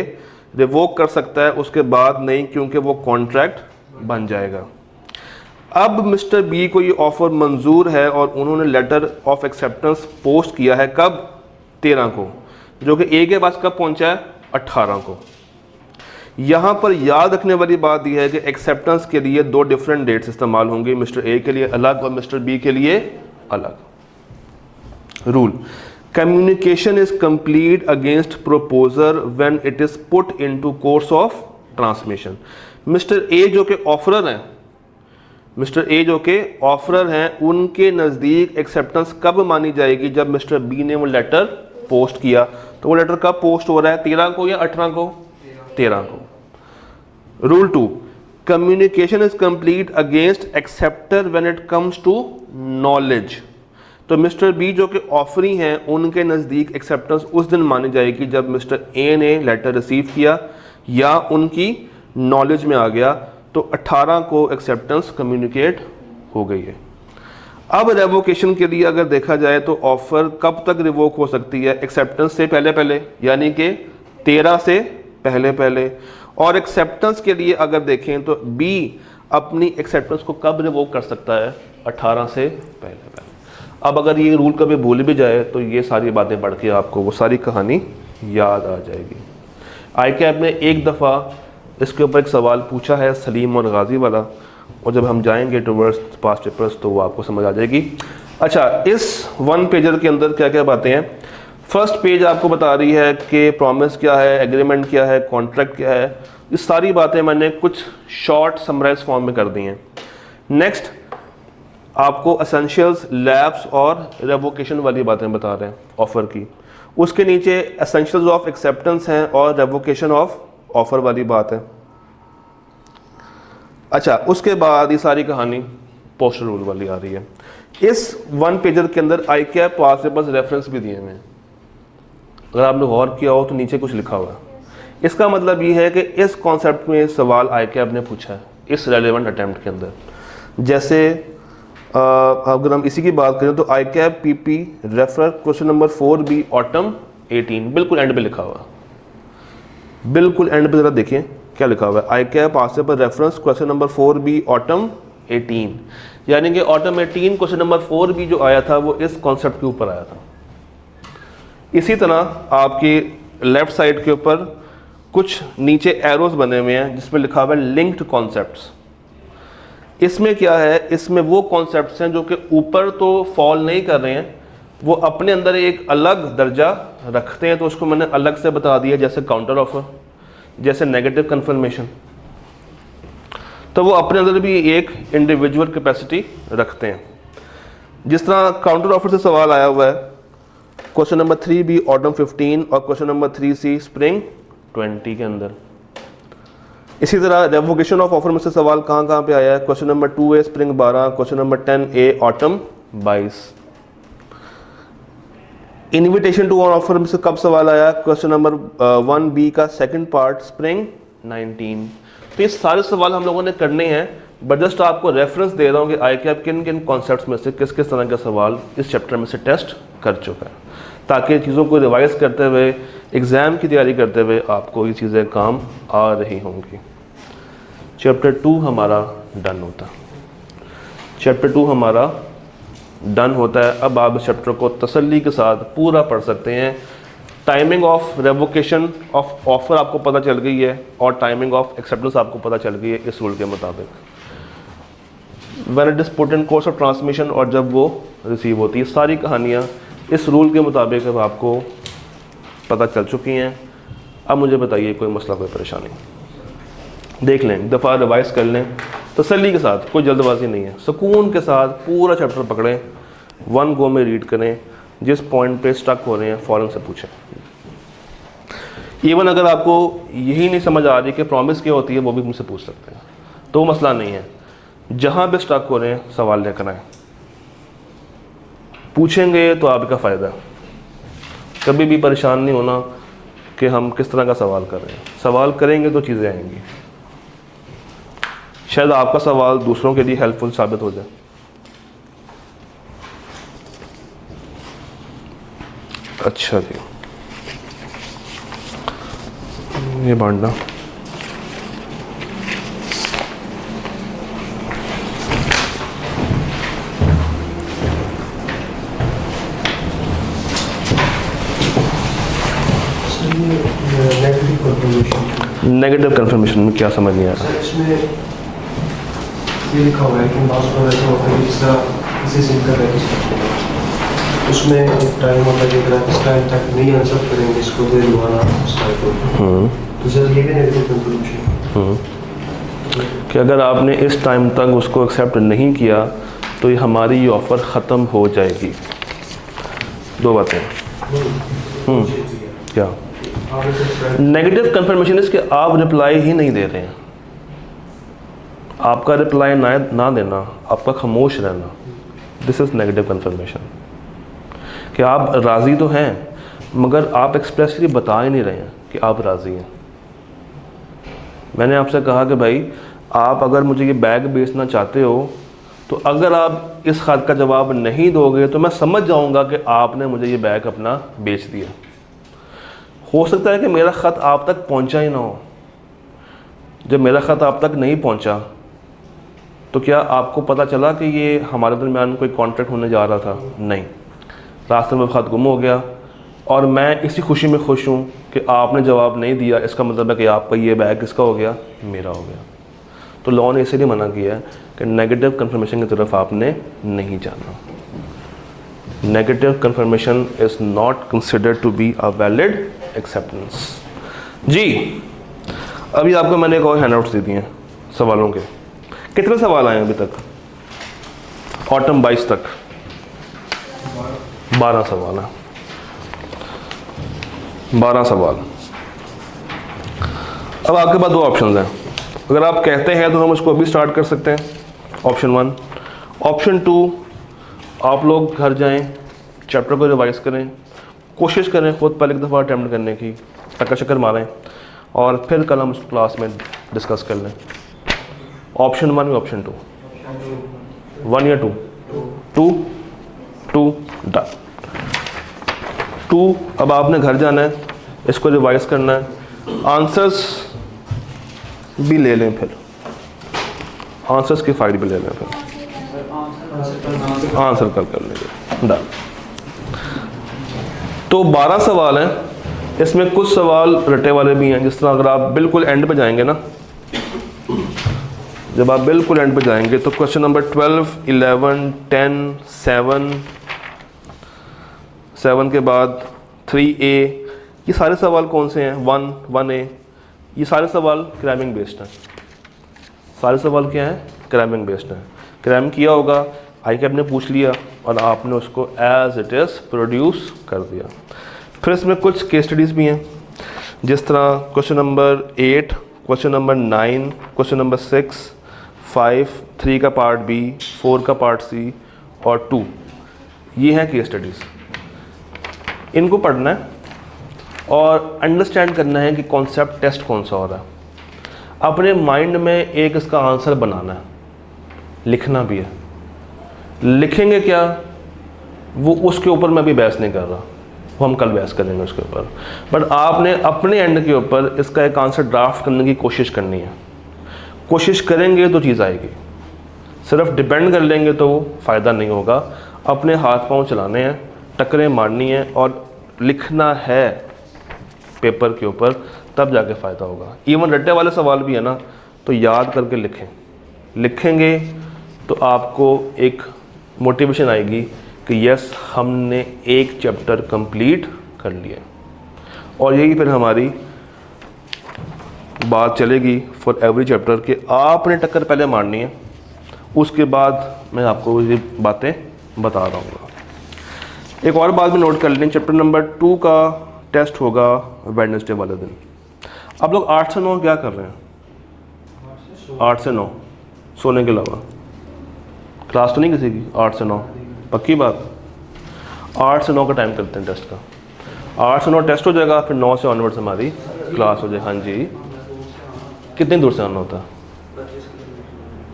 रिवोक कर सकता है, उसके बाद नहीं, क्योंकि वो कॉन्ट्रैक्ट बन जाएगा। अब मिस्टर बी को ये ऑफ़र मंजूर है और उन्होंने लेटर ऑफ एक्सेप्टेंस पोस्ट किया है कब? 13 को, जो कि ए के पास कब पहुंचा है? 18 को। यहाँ पर याद रखने वाली बात यह है कि एक्सेप्टेंस के लिए 2 डिफरेंट डेट्स इस्तेमाल होंगी, मिस्टर ए के लिए अलग और मिस्टर बी के लिए अलग। Rule: communication is complete against proposer when it is put into course of transmission. Mister A जो कि ऑफरर हैं, उनके नज़दीक एक्सेप्टेंस कब मानी जाएगी? जब मिस्टर बी ने वो लेटर पोस्ट किया। तो वो लेटर कब पोस्ट हो रहा है? 13 को या 18 को? 13 को। Rule 2: communication is complete against acceptor when it comes to knowledge. तो मिस्टर बी जो कि ऑफरी हैं, उनके नज़दीक एक्सेप्टेंस उस दिन मानी जाएगी जब मिस्टर ए ने लेटर रिसीव किया या उनकी नॉलेज में आ गया। तो 18 को एक्सेप्टेंस कम्युनिकेट हो गई है। अब रेवोकेशन के लिए अगर देखा जाए तो ऑफ़र कब तक रिवोक हो सकती है? एक्सेप्टेंस से पहले पहले, यानी कि 13 से पहले पहले। और एक्सेप्टेंस के लिए अगर देखें तो बी अपनी एक्सेप्टेंस को कब रिवोक कर सकता है? 18 से पहले पहले। अब अगर ये रूल कभी भूल भी जाए तो ये सारी बातें पढ़ के आपको वो सारी कहानी याद आ जाएगी। ICAP ने एक दफ़ा इसके ऊपर एक सवाल पूछा है, सलीम और गाजी वाला, और जब हम जाएंगे टूवर्ड्स पास्ट पेपर्स तो वो आपको समझ आ जाएगी। अच्छा, इस 1 पेजर के अंदर क्या क्या बातें हैं? फर्स्ट पेज आपको बता रही है कि प्रॉमिस क्या है, एग्रीमेंट क्या है, कॉन्ट्रैक्ट क्या है। ये सारी बातें मैंने कुछ शॉर्ट समराइज फॉर्म में कर दी हैं। नेक्स्ट आपको एसेंशियल्स, लैब्स और रेवोकेशन वाली बातें बता रहे हैं ऑफ़र की। उसके नीचे एसेंशियल्स ऑफ एक्सेप्टेंस हैं और रेवोकेशन ऑफ ऑफ़र वाली बात है। अच्छा, उसके बाद ये सारी कहानी पोस्टर रूल वाली आ रही है। इस 1 पेजर के अंदर ICAP पास से बस रेफरेंस भी दिए हुए हैं। अगर आपने गौर किया हो तो नीचे कुछ लिखा हुआ है। इसका मतलब ये है कि इस कॉन्सेप्ट में सवाल ICAP ने पूछा है इस रेलेवेंट अटैम्प्ट के अंदर। जैसे अगर हम इसी की बात करें तो ICAP PP refer question number 4B autumn 18, बिल्कुल एंड पे लिखा हुआ है। बिल्कुल एंड पे ज़रा देखिए क्या लिखा हुआ है। ICAP आसे पर reference question number 4B autumn 18, यानी कि ऑटम 18 क्वेश्चन नंबर 4B जो आया था वो इस कॉन्सेप्ट के ऊपर आया था। इसी तरह आपकी लेफ़्ट साइड के ऊपर कुछ नीचे एरोज बने हुए हैं जिसमें लिखा हुआ है लिंक्ड कॉन्सेप्ट्स। इसमें क्या है? इसमें वो कॉन्सेप्ट्स हैं जो कि ऊपर तो फॉल नहीं कर रहे हैं, वो अपने अंदर एक अलग दर्जा रखते हैं, तो उसको मैंने अलग से बता दिया। जैसे काउंटर ऑफर, जैसे नेगेटिव कन्फर्मेशन, तो वो अपने अंदर भी एक इंडिविजुअल कैपेसिटी रखते हैं। जिस तरह काउंटर ऑफर से सवाल आया हुआ है क्वेश्चन नंबर 3B ऑटम 15 और क्वेश्चन नंबर 3C स्प्रिंग 20 के अंदर। इसी तरह रेवोकेशन ऑफ ऑफर में से सवाल कहाँ पे आया है? Question number 2A spring 12, question number 10A autumn 22। Invitation to on offer में से कब सवाल आया? क्वेश्चन नंबर 1B का सेकंड पार्ट स्प्रिंग 19। तो ये सारे सवाल हम लोगों ने करने हैं, बट जस्ट आपको रेफरेंस दे रहा हूँ कि ICAP किन किन कॉन्सेप्ट्स में से किस किस तरह का सवाल इस चैप्टर में से टेस्ट कर चुका है, ताकि चीज़ों को रिवाइज करते हुए एग्ज़ाम की तैयारी करते हुए आपको ये चीज़ें काम आ रही होंगी। चैप्टर 2 हमारा डन होता है। चैप्टर 2 हमारा डन होता है। अब आप इस चैप्टर को तसल्ली के साथ पूरा पढ़ सकते हैं। Timing of revocation of offer आपको पता चल गई है और टाइमिंग ऑफ एक्सेप्टेंस आपको पता चल गई है इस रूल के मुताबिक। When it is put in course of transmission और जब वो रिसीव होती है, सारी कहानियाँ इस रूल के मुताबिक अब आपको पता चल चुकी हैं। अब मुझे बताइए कोई मसला, कोई परेशानी? देख लें, एक दफ़ा रिवाइज कर लें तसल्ली के साथ, कोई जल्दबाजी नहीं है। सुकून के साथ पूरा चैप्टर पकड़ें, 1 गो में रीड करें। जिस पॉइंट पे स्टक हो रहे हैं फ़ौरन से पूछें। इवन अगर आपको यही नहीं समझ आ रही कि प्रॉमिस क्या होती है, वो भी मुझसे पूछ सकते हैं, तो मसला नहीं है। जहाँ पे स्टक हो रहे हैं सवाल लेकर आएँ, पूछेंगे तो आपका फ़ायदा। कभी भी परेशान नहीं होना कि हम किस तरह का सवाल कर रहे हैं। सवाल करेंगे तो चीज़ें आएंगी। शायद आपका सवाल दूसरों के लिए हेल्पफुल साबित हो जाए। अच्छा जी, ये बांटना नेगेटिव कंफर्मेशन में क्या समझ नहीं आ रहा? इसमें ये लिखा हुआ है कि उसमें एक टाइम होता है कि अगर इस टाइम तक नहीं आंसर करेंगे इसको दे दोबारा तो सर ये भी नेगेटिव कंफर्मेशन कि अगर आपने इस टाइम तक उसको एक्सेप्ट नहीं किया तो ये हमारी ये ऑफ़र ख़त्म हो जाएगी। दो बातें। क्या नेगेटिव कंफर्मेशन? इसके आप रिप्लाई ही नहीं दे रहे हैं। आपका रिप्लाई ना देना, आपका खामोश रहना, दिस इज़ नेगेटिव कंफर्मेशन। कि आप राज़ी तो हैं मगर आप एक्सप्रेसली बता ही नहीं रहे हैं कि आप राज़ी हैं। मैंने आपसे कहा कि भाई आप अगर मुझे ये बैग बेचना चाहते हो तो अगर आप इस ख़त का जवाब नहीं दोगे तो मैं समझ जाऊंगा कि आपने मुझे ये बैग अपना बेच दिया। हो सकता है कि मेरा ख़त आप तक पहुंचा ही ना हो। जब मेरा ख़त आप तक नहीं पहुंचा तो क्या आपको पता चला कि ये हमारे दरमियान कोई कॉन्ट्रैक्ट होने जा रहा था? नहीं, रास्ते में ख़त गुम हो गया और मैं इसी खुशी में खुश हूँ कि आपने जवाब नहीं दिया। इसका मतलब है कि आपका ये बैग किसका हो गया? मेरा हो गया। तो लॉ ने इसीलिए मना किया है कि नेगेटिव कन्फर्मेशन की तरफ आपने नहीं जाना। Negative confirmation is not considered to be a valid acceptance. जी, अभी आपको मैंने एक और हैंडआउट्स दे दिए हैं सवालों के। कितने सवाल आए अभी तक? ऑटम 22 तक 12 सवाल हैं। 12 सवाल। अब आपके पास दो ऑप्शंस हैं। अगर आप कहते हैं तो हम उसको अभी स्टार्ट कर सकते हैं, ऑप्शन 1। ऑप्शन 2, आप लोग घर जाएं, चैप्टर को रिवाइज करें, कोशिश करें खुद पहले एक दफ़ा अटैम्प्ट करने की, टक्कर शक्कर मारें और फिर कल हम उसको क्लास में डिस्कस कर लें। ऑप्शन 1 या ऑप्शन 2? 1 या 2? 2 डन। 2 अब आपने घर जाना है, इसको रिवाइज करना है, आंसर्स भी ले लें, फिर आंसर्स की फाइल भी ले लें, फिर आंसर कल कर लेंगे। डन। तो 12 सवाल हैं, इसमें कुछ सवाल रटे वाले भी हैं। जिस तरह अगर आप बिल्कुल एंड पे जाएंगे ना, जब आप बिल्कुल एंड पे जाएंगे तो क्वेश्चन नंबर 12, 11, 10, 7 के बाद 3A, ये सारे सवाल कौन से हैं? 1A, ये सारे सवाल क्रैमिंग बेस्ड हैं। सारे सवाल क्या हैं? क्रैमिंग बेस्ड हैं। क्रैम किया होगा, ICAP ने पूछ लिया और आपने उसको एज इट इज़ प्रोड्यूस कर दिया। फिर इसमें कुछ केस स्टडीज़ भी हैं, जिस तरह question number 8, question number 9, question number 6, 5, 3 का पार्ट B, 4 का पार्ट C और 2। ये हैं केस स्टडीज़। इनको पढ़ना है और अंडरस्टैंड करना है कि कॉन्सेप्ट टेस्ट कौन सा हो रहा है। अपने माइंड में एक इसका आंसर बनाना है, लिखना भी है। लिखेंगे क्या, वो उसके ऊपर मैं अभी बहस नहीं कर रहा, वो हम कल बहस करेंगे उसके ऊपर। बट आपने अपने एंड के ऊपर इसका एक आंसर ड्राफ्ट करने की कोशिश करनी है। कोशिश करेंगे तो चीज़ आएगी, सिर्फ डिपेंड कर लेंगे तो फ़ायदा नहीं होगा। अपने हाथ पांव चलाने हैं, टक्करें मारनी है और लिखना है पेपर के ऊपर, तब जाके फ़ायदा होगा। इवन रट्टे वाले सवाल भी है ना, तो याद करके लिखें। लिखेंगे तो आपको एक मोटिवेशन आएगी कि यस, हमने एक चैप्टर कंप्लीट कर लिया। और यही फिर हमारी बात चलेगी फॉर एवरी चैप्टर कि आपने टक्कर पहले मारनी है, उसके बाद मैं आपको ये बातें बता रहा हूँ। एक और बात भी नोट कर लें, चैप्टर नंबर 2 का टेस्ट होगा वेडनेसडे वाले दिन। आप लोग 8 से 9 क्या कर रहे हैं? 8 से 9 सोने के अलावा क्लास तो नहीं किसी की? 8 से 9 पक्की बात? 8 से 9 का टाइम करते हैं टेस्ट का। 8 से 9 टेस्ट हो जाएगा, फिर 9 से ऑनवर्ड्स हमारी क्लास हो जाएगी। हाँ जी, कितनी दूर से आना होता है?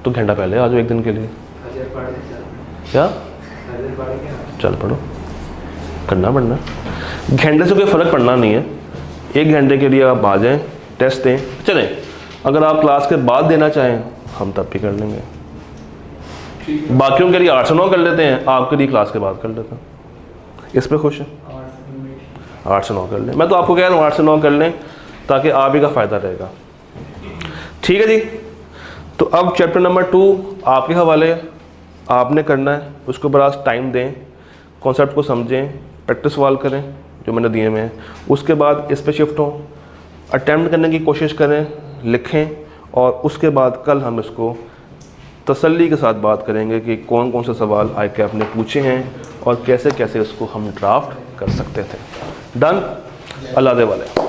तो घंटा पहले आ जाओ एक दिन के लिए। क्या चल पढ़ो, करना पड़ना। घंटे से कोई फ़र्क पड़ना नहीं है, 1 घंटे के लिए आप आ जाएं, टेस्ट दें, चलें। अगर आप क्लास के बाद देना चाहें हम तब भी कर लेंगे। बाकियों के लिए 8 से 9 कर लेते हैं, आपके लिए क्लास के बाद कर लेते हैं। इस पर खुश हैं? 8 से 9 कर लें। मैं तो आपको कह रहा हूँ 8 से 9 कर लें, ताकि आप ही का फ़ायदा रहेगा। ठीक है जी। तो अब चैप्टर नंबर 2 आपके हवाले, आपने करना है, उसको बड़ा टाइम दें, कॉन्सेप्ट को समझें, प्रैक्टिस सवाल करें जो मैंने दिए हुए हैं। उसके बाद इस पे शिफ्ट हों, अटैम्प्ट करने की कोशिश करें, लिखें, और उसके बाद कल हम इसको तसल्ली के साथ बात करेंगे कि कौन कौन से सवाल ICAP ने पूछे हैं और कैसे कैसे इसको हम ड्राफ्ट कर सकते थे। डन। अल्लाह दे वाले।